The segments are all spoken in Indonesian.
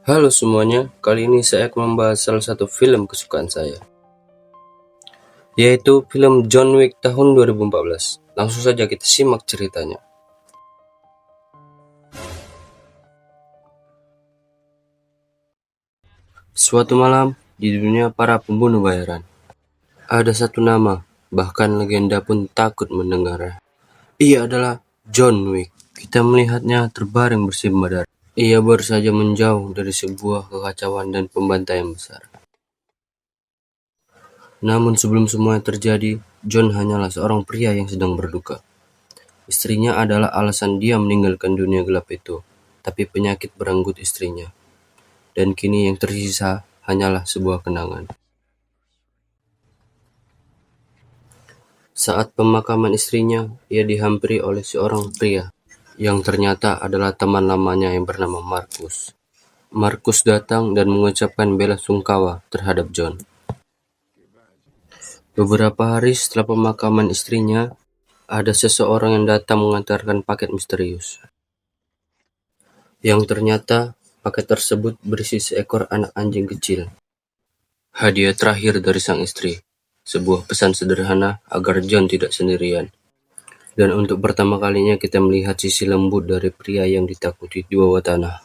Halo semuanya, kali ini saya akan membahas salah satu film kesukaan saya, yaitu film John Wick tahun 2014. Langsung saja kita simak ceritanya. Suatu malam, di dunia para pembunuh bayaran, ada satu nama, bahkan legenda pun takut mendengarnya. Ia adalah John Wick. Kita melihatnya terbaring bersimbah darah. Ia baru saja menjauh dari sebuah kekacauan dan pembantaian besar. Namun sebelum semuanya terjadi, John hanyalah seorang pria yang sedang berduka. Istrinya adalah alasan dia meninggalkan dunia gelap itu, tapi penyakit berenggut istrinya. Dan kini yang tersisa hanyalah sebuah kenangan. Saat pemakaman istrinya, ia dihampiri oleh seorang pria yang ternyata adalah teman lamanya yang bernama Markus. Markus datang dan mengucapkan bela sungkawa terhadap John. Beberapa hari setelah pemakaman istrinya, ada seseorang yang datang mengantarkan paket misterius. Yang ternyata paket tersebut berisi seekor anak anjing kecil. Hadiah terakhir dari sang istri. Sebuah pesan sederhana agar John tidak sendirian. Dan untuk pertama kalinya kita melihat sisi lembut dari pria yang ditakuti di bawah tanah.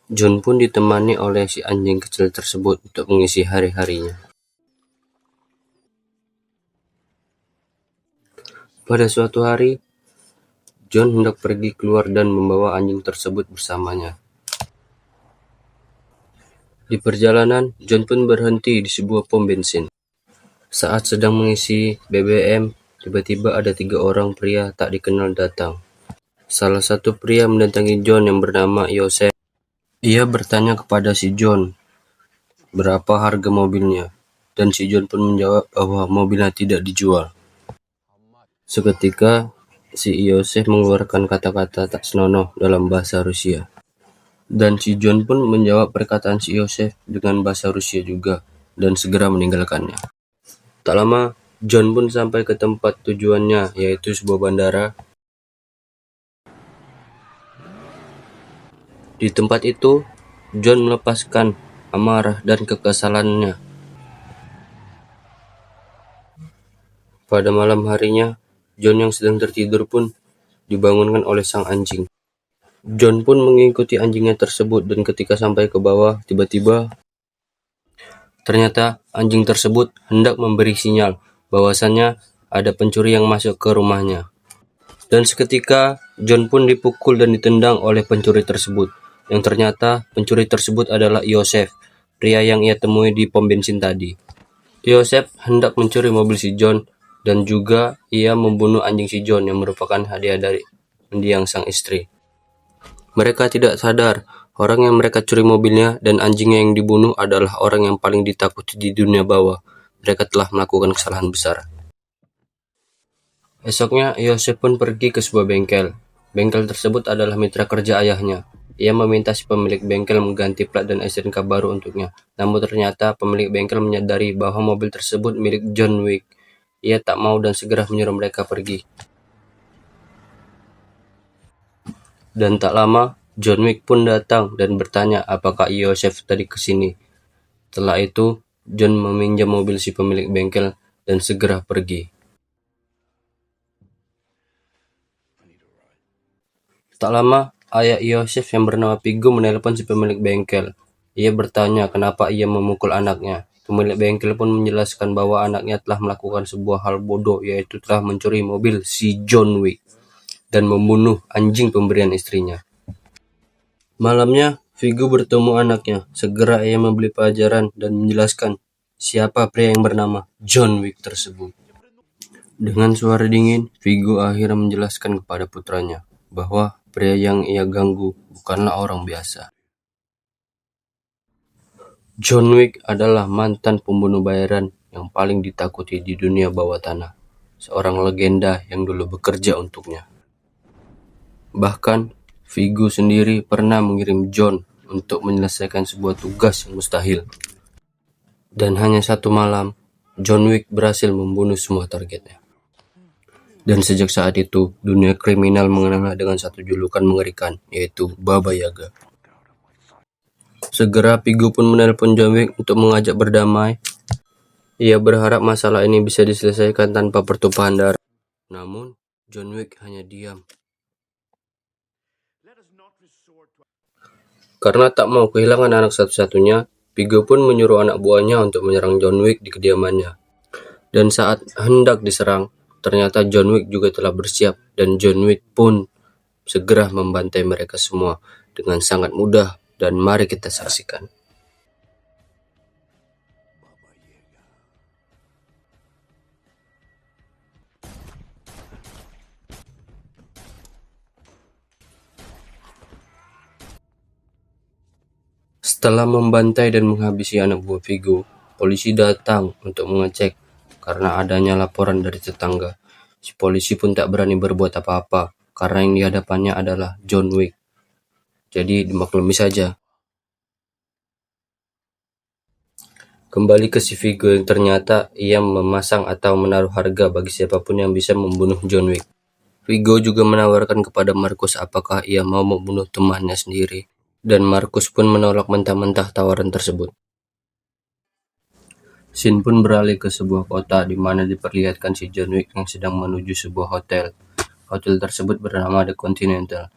John pun ditemani oleh si anjing kecil tersebut untuk mengisi hari-harinya. Pada suatu hari, John hendak pergi keluar dan membawa anjing tersebut bersamanya. Di perjalanan, John pun berhenti di sebuah pom bensin. Saat sedang mengisi BBM, tiba-tiba ada 3 orang pria tak dikenal datang. Salah satu pria mendatangi John yang bernama Yosef. Ia bertanya kepada si John berapa harga mobilnya, dan si John pun menjawab bahwa mobilnya tidak dijual. Seketika, si Yosef mengeluarkan kata-kata tak senonoh dalam bahasa Rusia. Dan si John pun menjawab perkataan si Yosef dengan bahasa Rusia juga, dan segera meninggalkannya. Tak lama, John pun sampai ke tempat tujuannya, yaitu sebuah bandara. Di tempat itu, John melepaskan amarah dan kekesalannya. Pada malam harinya, John yang sedang tertidur pun dibangunkan oleh sang anjing. John pun mengikuti anjingnya tersebut dan ketika sampai ke bawah, tiba-tiba ternyata anjing tersebut hendak memberi sinyal bahwasannya ada pencuri yang masuk ke rumahnya. Dan seketika John pun dipukul dan ditendang oleh pencuri tersebut. Yang ternyata pencuri tersebut adalah Yosef, pria yang ia temui di pom bensin tadi. Yosef hendak mencuri mobil si John dan juga ia membunuh anjing si John yang merupakan hadiah dari mendiang sang istri. Mereka tidak sadar orang yang mereka curi mobilnya dan anjingnya yang dibunuh adalah orang yang paling ditakuti di dunia bawah. Mereka telah melakukan kesalahan besar. Esoknya, Yosef pun pergi ke sebuah bengkel. Bengkel tersebut adalah mitra kerja ayahnya. Ia meminta si pemilik bengkel mengganti plat dan STNK baru untuknya. Namun ternyata pemilik bengkel menyadari bahwa mobil tersebut milik John Wick. Ia tak mau dan segera menyuruh mereka pergi. Dan tak lama, John Wick pun datang dan bertanya apakah Yosef tadi ke sini. Setelah itu, John meminjam mobil si pemilik bengkel dan segera pergi. Tak lama, ayah Yosef yang bernama Pigo menelpon si pemilik bengkel. Ia bertanya kenapa ia memukul anaknya. Pemilik bengkel pun menjelaskan bahwa anaknya telah melakukan sebuah hal bodoh, yaitu telah mencuri mobil si John Wick dan membunuh anjing pemberian istrinya. Malamnya, Vigo bertemu anaknya. Segera ia memberi pelajaran dan menjelaskan siapa pria yang bernama John Wick tersebut. Dengan suara dingin, Vigo akhirnya menjelaskan kepada putranya bahwa pria yang ia ganggu bukanlah orang biasa. John Wick adalah mantan pembunuh bayaran yang paling ditakuti di dunia bawah tanah. Seorang legenda yang dulu bekerja untuknya. Bahkan, Vigo sendiri pernah mengirim John untuk menyelesaikan sebuah tugas yang mustahil. Dan hanya satu malam, John Wick berhasil membunuh semua targetnya. Dan sejak saat itu, dunia kriminal mengenalnya dengan satu julukan mengerikan, yaitu Baba Yaga. Segera Pigu pun menelpon John Wick untuk mengajak berdamai. Ia berharap masalah ini bisa diselesaikan tanpa pertumpahan darah. Namun, John Wick hanya diam. Karena tak mau kehilangan anak satu-satunya, Pigu pun menyuruh anak buahnya untuk menyerang John Wick di kediamannya. Dan saat hendak diserang, ternyata John Wick juga telah bersiap, dan John Wick pun segera membantai mereka semua dengan sangat mudah, dan mari kita saksikan. Setelah membantai dan menghabisi anak buah Vigo, polisi datang untuk mengecek karena adanya laporan dari tetangga. Si polisi pun tak berani berbuat apa-apa karena yang di hadapannya adalah John Wick. Jadi dimaklumi saja. Kembali ke si Vigo yang ternyata ia memasang atau menaruh harga bagi siapapun yang bisa membunuh John Wick. Vigo juga menawarkan kepada Marcus apakah ia mau membunuh temannya sendiri. Dan Marcus pun menolak mentah-mentah tawaran tersebut. Scene pun beralih ke sebuah kota di mana diperlihatkan si John Wick yang sedang menuju sebuah hotel. Hotel tersebut bernama The Continental.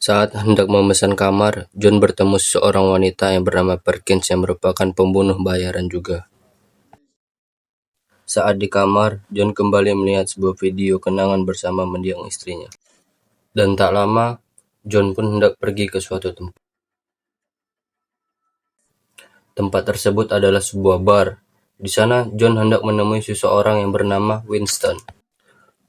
Saat hendak memesan kamar, John bertemu seorang wanita yang bernama Perkins yang merupakan pembunuh bayaran juga. Saat di kamar, John kembali melihat sebuah video kenangan bersama mendiang istrinya. Dan tak lama, John pun hendak pergi ke suatu tempat. Tempat tersebut adalah sebuah bar. Di sana, John hendak menemui seseorang yang bernama Winston.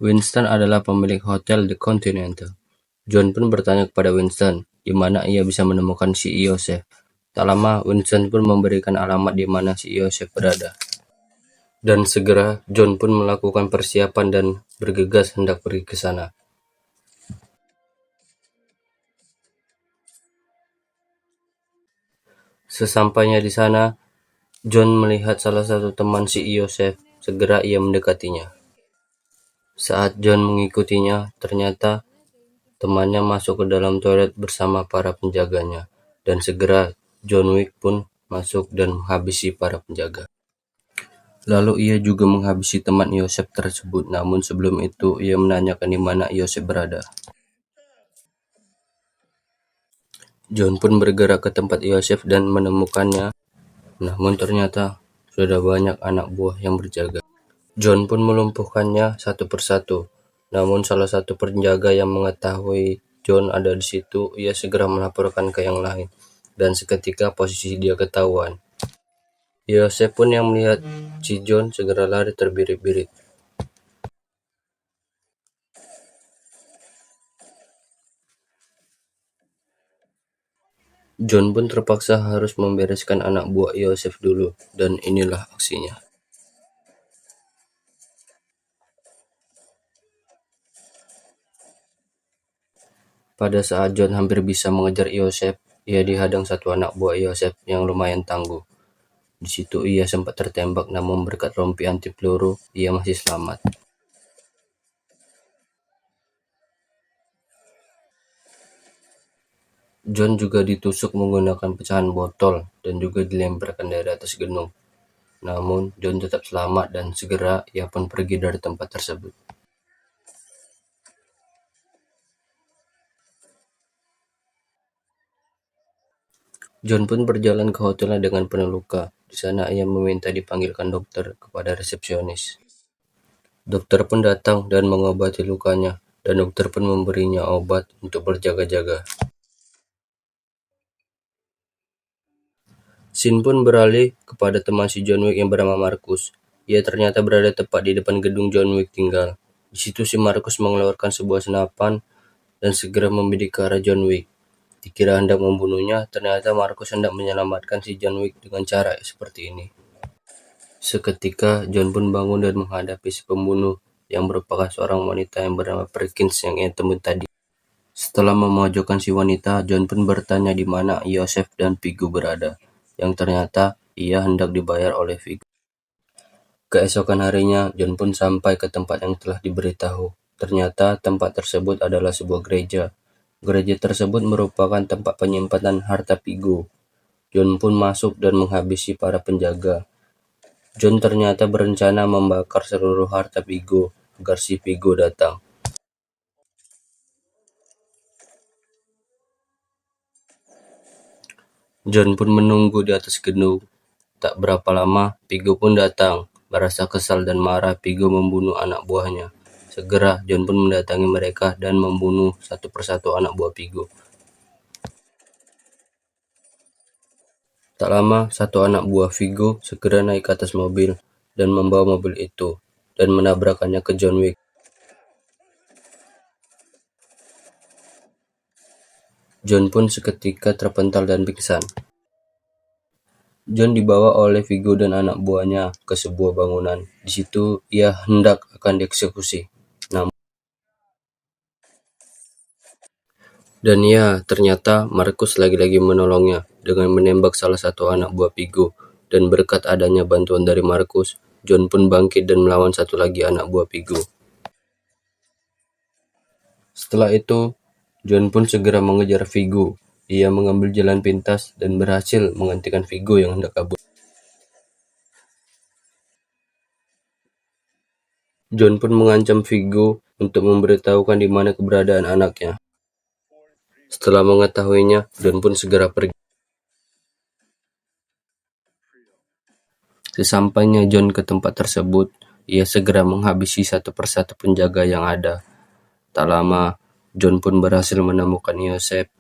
Winston adalah pemilik hotel The Continental. John pun bertanya kepada Winston, di mana ia bisa menemukan si Joseph. Tak lama, Winston pun memberikan alamat di mana si Joseph berada. Dan segera, John pun melakukan persiapan dan bergegas hendak pergi ke sana. Sesampainya di sana, John melihat salah satu teman si Joseph. Segera ia mendekatinya. Saat John mengikutinya, ternyata temannya masuk ke dalam toilet bersama para penjaganya. Dan segera John Wick pun masuk dan menghabisi para penjaga. Lalu ia juga menghabisi teman Joseph tersebut. Namun sebelum itu ia menanyakan di mana Joseph berada. John pun bergerak ke tempat Joseph dan menemukannya. Namun ternyata sudah banyak anak buah yang berjaga. John pun melumpuhkannya satu persatu. Namun salah satu penjaga yang mengetahui John ada di situ, ia segera melaporkan ke yang lain. Dan seketika posisi dia ketahuan. Joseph pun yang melihat si John segera lari terbirit-birit. John pun terpaksa harus membereskan anak buah Joseph dulu, dan inilah aksinya. Pada saat John hampir bisa mengejar Joseph, ia dihadang satu anak buah Joseph yang lumayan tangguh. Di situ ia sempat tertembak, namun berkat rompi anti peluru, ia masih selamat. John juga ditusuk menggunakan pecahan botol dan juga dilemparkan dari atas gedung. Namun, John tetap selamat dan segera ia pun pergi dari tempat tersebut. John pun berjalan ke hotelnya dengan penuh luka. Di sana ia meminta dipanggilkan dokter kepada resepsionis. Dokter pun datang dan mengobati lukanya, dan dokter pun memberinya obat untuk berjaga-jaga. Scene pun beralih kepada teman si John Wick yang bernama Marcus. Ia ternyata berada tepat di depan gedung John Wick tinggal. Di situ si Marcus mengeluarkan sebuah senapan dan segera membidik ke arah John Wick. Dikira hendak membunuhnya, ternyata Marcus hendak menyelamatkan si John Wick dengan cara seperti ini. Seketika, John pun bangun dan menghadapi si pembunuh yang merupakan seorang wanita yang bernama Perkins yang ia temui tadi. Setelah memojokkan si wanita, John pun bertanya di mana Joseph dan Vigo berada, yang ternyata ia hendak dibayar oleh Vigo. Keesokan harinya, John pun sampai ke tempat yang telah diberitahu. Ternyata tempat tersebut adalah sebuah gereja. Gereja tersebut merupakan tempat penyimpanan harta Vigo. John pun masuk dan menghabisi para penjaga. John ternyata berencana membakar seluruh harta Vigo agar si Vigo datang. John pun menunggu di atas gedung. Tak berapa lama, Vigo pun datang. Merasa kesal dan marah, Vigo membunuh anak buahnya. Segera, John pun mendatangi mereka dan membunuh satu persatu anak buah Vigo. Tak lama, satu anak buah Vigo segera naik ke atas mobil dan membawa mobil itu dan menabrakannya ke John Wick. John pun seketika terpental dan pingsan. John dibawa oleh Vigo dan anak buahnya ke sebuah bangunan. Di situ ia hendak akan dieksekusi. Dan ya, ternyata Markus lagi-lagi menolongnya dengan menembak salah satu anak buah Vigo. Dan berkat adanya bantuan dari Markus, John pun bangkit dan melawan satu lagi anak buah Vigo. Setelah itu, John pun segera mengejar Vigo. Ia mengambil jalan pintas dan berhasil menghentikan Vigo yang hendak kabur. John pun mengancam Vigo untuk memberitahukan di mana keberadaan anaknya. Setelah mengetahuinya, John pun segera pergi. Sesampainya John ke tempat tersebut, ia segera menghabisi satu persatu penjaga yang ada. Tak lama, John pun berhasil menemukan Yosef,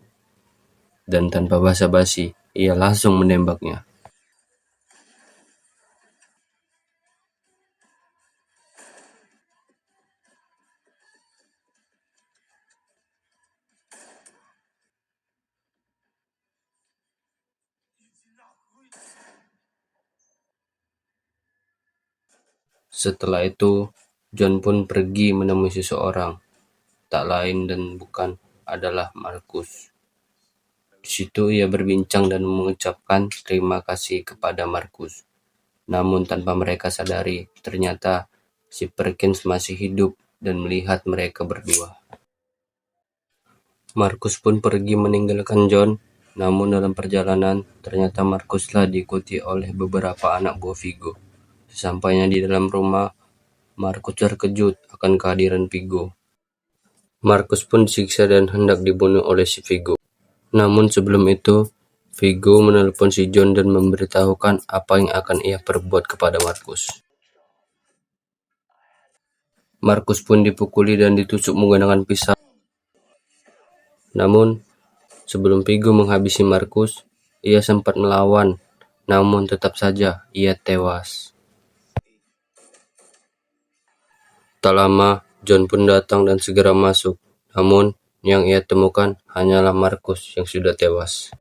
dan tanpa basa-basi, ia langsung menembaknya. Setelah itu, John pun pergi menemui seseorang, tak lain dan bukan adalah Markus. Di situ ia berbincang dan mengucapkan terima kasih kepada Markus. Namun tanpa mereka sadari, ternyata si Perkins masih hidup dan melihat mereka berdua. Markus pun pergi meninggalkan John, namun dalam perjalanan, ternyata Markus telah diikuti oleh beberapa anak buah Vigo. Sesampainya di dalam rumah, Markus terkejut akan kehadiran Vigo. Markus pun disiksa dan hendak dibunuh oleh si Vigo. Namun sebelum itu, Vigo menelpon si John dan memberitahukan apa yang akan ia perbuat kepada Markus. Markus pun dipukuli dan ditusuk menggunakan pisau. Namun, sebelum Vigo menghabisi Markus, ia sempat melawan, namun tetap saja ia tewas. Tak lama, John pun datang dan segera masuk, namun yang ia temukan hanyalah Markus yang sudah tewas.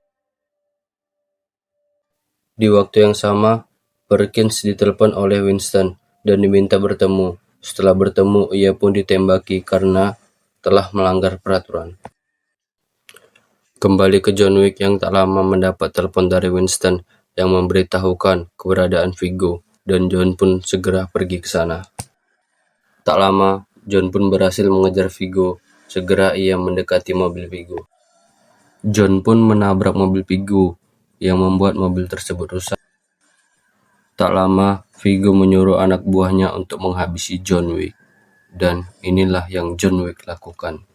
Di waktu yang sama, Perkins ditelepon oleh Winston dan diminta bertemu. Setelah bertemu, ia pun ditembaki karena telah melanggar peraturan. Kembali ke John Wick yang tak lama mendapat telepon dari Winston yang memberitahukan keberadaan Vigo, dan John pun segera pergi ke sana. Tak lama, John pun berhasil mengejar Vigo. Segera ia mendekati mobil Vigo. John pun menabrak mobil Vigo yang membuat mobil tersebut rusak. Tak lama, Vigo menyuruh anak buahnya untuk menghabisi John Wick. Dan inilah yang John Wick lakukan.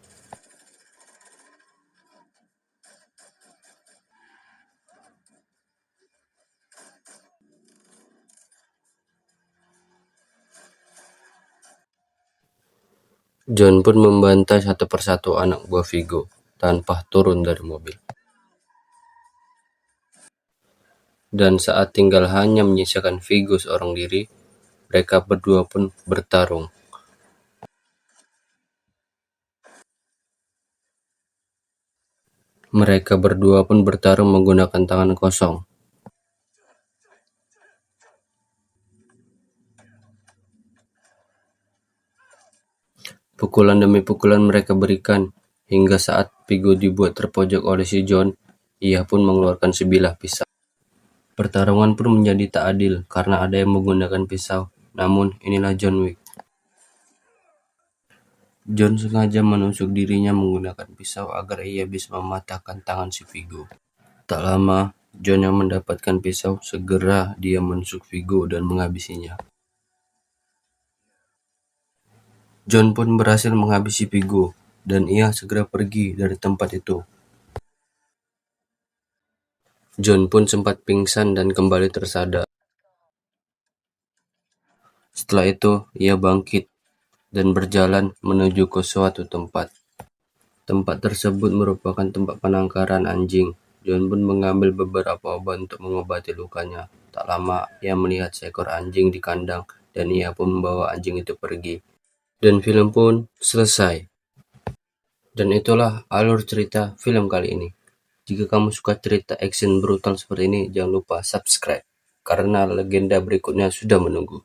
John pun membantai satu persatu anak buah Vigo tanpa turun dari mobil. Dan saat tinggal hanya menyisakan Vigo seorang diri, mereka berdua pun bertarung. Mereka berdua pun bertarung menggunakan tangan kosong. Pukulan demi pukulan mereka berikan, hingga saat Vigo dibuat terpojok oleh si John, ia pun mengeluarkan sebilah pisau. Pertarungan pun menjadi tak adil karena ada yang menggunakan pisau Namun inilah John Wick. John sengaja menusuk dirinya menggunakan pisau agar ia bisa mematahkan tangan si Viggo. Tak lama, John yang mendapatkan pisau segera dia menusuk Viggo dan menghabisinya. John pun berhasil menghabisi Viggo dan ia segera pergi dari tempat itu. John pun sempat pingsan dan kembali tersadar. Setelah itu, ia bangkit dan berjalan menuju ke suatu tempat. Tempat tersebut merupakan tempat penangkaran anjing. John pun mengambil beberapa obat untuk mengobati lukanya. Tak lama, ia melihat seekor anjing di kandang dan ia pun membawa anjing itu pergi. Dan film pun selesai. Dan itulah alur cerita film kali ini. Jika kamu suka cerita action brutal seperti ini, jangan lupa subscribe. Karena legenda berikutnya sudah menunggu.